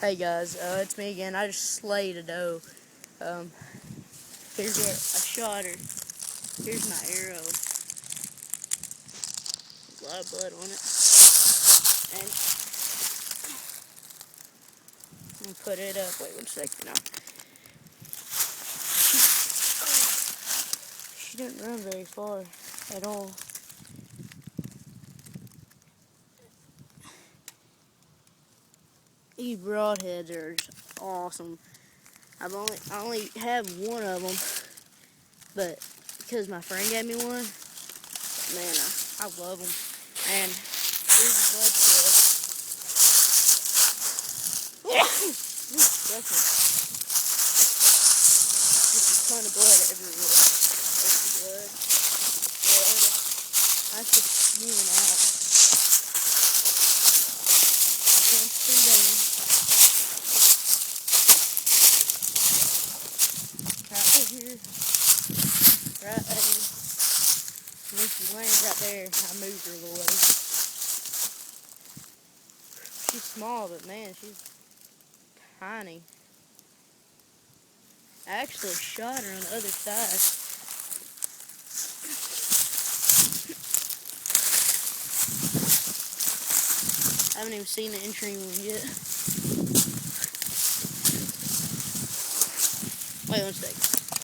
Hey guys, it's me again. I just slayed a doe. Here's a shot her. Here's my arrow. A lot of blood on it. And I'm gonna put it up. Wait 1 second now. She didn't run very far at all. These broadheads are just awesome. I only have one of them, but because my friend gave me one, man, I love them. And here's the blood spill. Just a ton of blood everywhere. There's the blood. That's just spewing out. Right here. Right there. And when she lands right there, I moved her a little way. She's small, but man, she's tiny. I actually shot her on the other side. I haven't even seen the entry one yet. Wait 1 second.